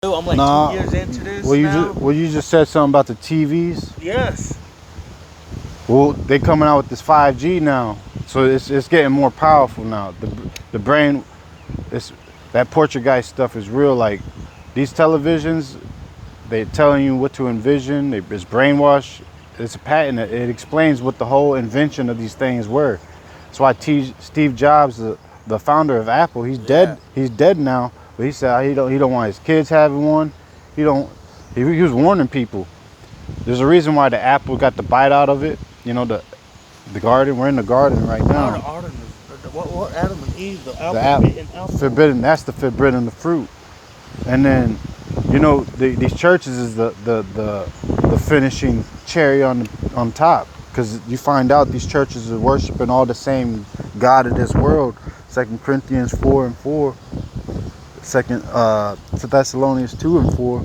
I'm like Nah, 2 years into this well, now. you just said something about the TVs. Yes. Well, they coming out with this 5G now, so it's getting more powerful now. The brain, it's that Portuguese stuff is real. Like these televisions, they're telling you what to envision. It's brainwash. It's a patent. It explains what the whole invention of these things were. That's why Steve Jobs, the founder of Apple, he's Yeah. dead. He's dead now. But he said he don't want his kids having one. He don't. He was warning people. There's a reason why the apple got the bite out of it. You know the garden. We're in the garden right How the now. Adam what Adam and Eve, the The apple apple and apple. forbidden. That's the forbidden the fruit. And then, you know, these churches is the finishing cherry on top, because you find out these churches are worshiping all the same God of this world. 2 Corinthians 4:4, second Thessalonians 2:4.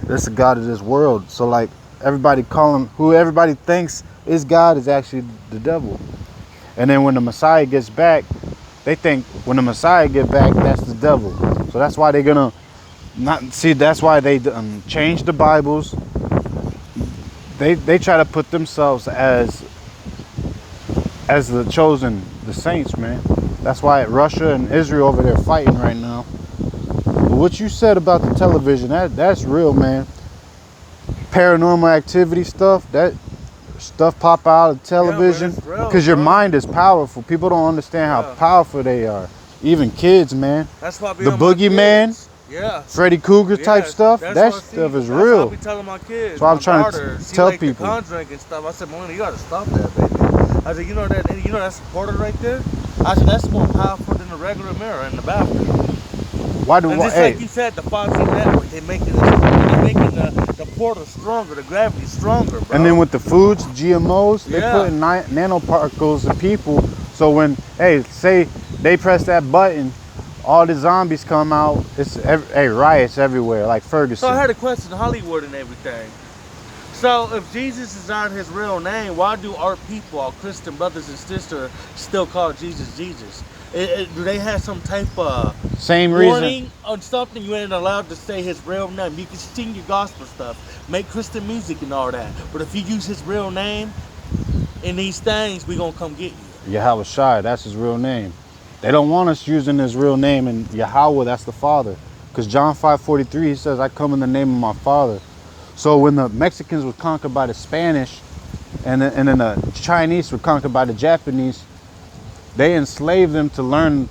That's the God of this world. So like everybody calling who everybody thinks is God is actually the devil. And then when the Messiah gets back, they think when the Messiah get back, that's the devil. So that's why they're gonna not see. That's why they change the Bibles. They try to put themselves as the chosen, the saints, man. That's why Russia and Israel over there fighting right now. But what you said about the television, that's real, man. Paranormal activity stuff, that stuff pop out of television, it's real, because your bro. mind is powerful. People don't understand how Yeah. powerful they are. Even kids, man. That's why I be The on my boogeyman, kids. Yeah. Freddy Krueger type Yes, stuff, that's that what I stuff see. is That's what I real. be telling my kids. So I'm my trying to daughter, she tell like people. The Conjuring and stuff. I said, Melanie, you gotta stop that, baby. I said, you know that's portal right there. I said that's more powerful than a regular mirror in the bathroom. Why do And just hey, like you said, the 5G network, they're making the portal stronger, the gravity stronger, bro. and then with the foods, GMOs, they Yeah. put nanoparticles in people. So when, hey, say they press that button, all the zombies come out. Riots everywhere, like So I Ferguson. had a question, Hollywood and everything. So if Jesus is not his real name, why do our people, our Christian brothers and sisters, still call Jesus Jesus? Do they have some type of Same reason. warning on something? You ain't allowed to say his real name. You can sing your gospel stuff, make Christian music and all that. But if you use his real name in these things, we gonna come get you. Yahweh Shai, that's his real name. They don't want us using his real name, and Yahweh, that's the Father. Because John 5:43, he says, I come in the name of my Father. So when the Mexicans were conquered by the Spanish, and then the Chinese were conquered by the Japanese, they enslaved them to learn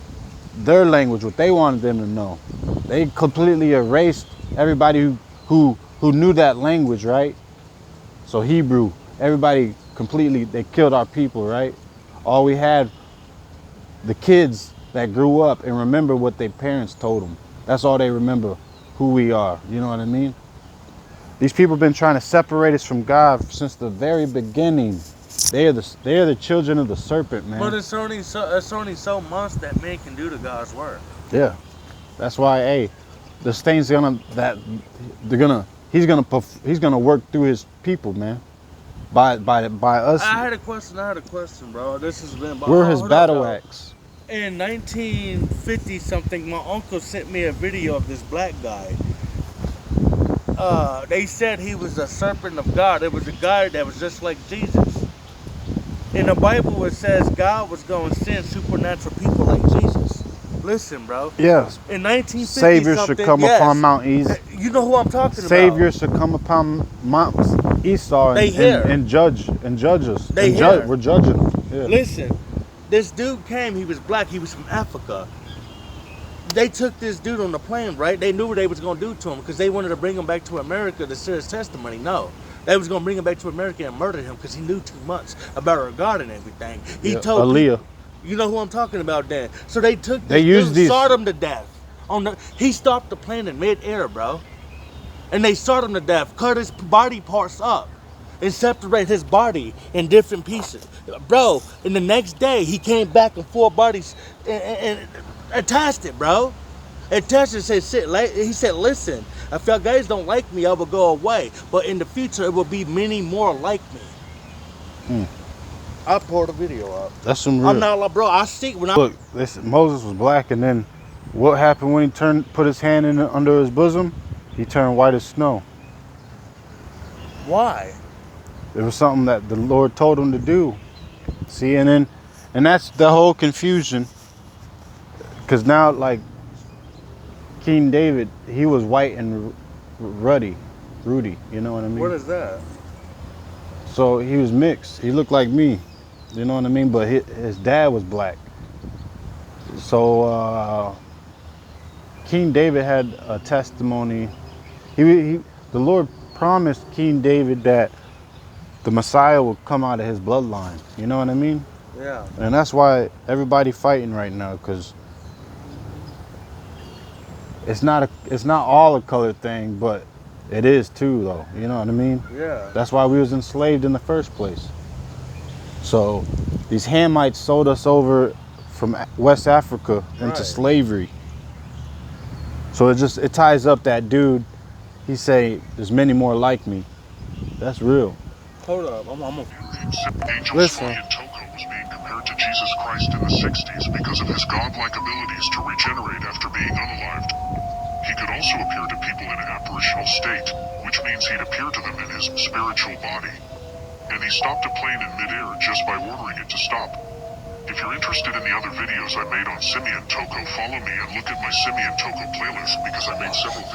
their language, what they wanted them to know. They completely erased everybody who knew that language, right? So Hebrew, everybody completely, they killed our people, right? All we had, the kids that grew up and remember what their parents told them. That's all they remember, who we are. You know what I mean? These people have been trying to separate us from God since the very beginning. They are the children of the serpent, man. But it's only so much that men can do to God's word. Yeah, that's why. Hey, this thing's he's gonna work through his people, man. By us, I had a question, bro. This has been. we're his hold battle up, axe. In 1950 something, my uncle sent me a video of this black guy. They said he was a serpent of God. It was a guy that was just like Jesus. In the Bible, it says God was going to send supernatural people like Jesus. Listen, bro. Yes, In 1950 Savior something, should come yes. upon Mount East. You know who I'm talking Savior about. should come upon Mount Esau They hear. and judge us. They And hear. we're judging them. Yeah. Listen, this dude came. He was black. He was from Africa. They took this dude on the plane, right? They knew what they was gonna do to him because they wanted to bring him back to America to share his testimony. No, they was gonna bring him back to America and murder him because he knew too much about our God and everything. He Yeah, told Aaliyah. you know who I'm talking about, Dan. So they took this They used dude, these- shot him to death. He stopped the plane in mid-air, bro, and they shot him to death. Cut his body parts up and separate his body in different pieces, bro. And the next day he came back in four bodies and attached it, bro. Attached it, said, he said, listen, if y'all guys don't like me, I will go away. But in the future, it will be many more like me. I poured a video up. That's some real. I'm not like, bro. I see when I Look, listen, Moses was black, and then what happened when he put his hand in under his bosom? He turned white as snow. Why? It was something that the Lord told him to do. See, and that's the whole confusion. Because now, like, King David, he was white and rudy, you know what I mean? What is that? So he was mixed. He looked like me, you know what I mean? But his dad was black. So King David had a testimony. The Lord promised King David that the Messiah would come out of his bloodline. You know what I mean? Yeah. And that's why everybody fighting right now, because it's not all a color thing, but it is too, though. You know what I mean? Yeah. That's why we was enslaved in the first place. So these Hamites sold us over from West Africa into slavery. So it ties up that dude. He say there's many more like me. That's real. Hold up. I'm Angel Listen. Simeon Toko was being compared to Jesus Christ in the 60s because of his godlike abilities to regenerate after being unalived. He could also appear to people in an apparitional state, which means he'd appear to them in his spiritual body. And he stopped a plane in midair just by ordering it to stop. If you're interested in the other videos I made on Simeon Toko, follow me and look at my Simeon Toko playlist because I made several videos.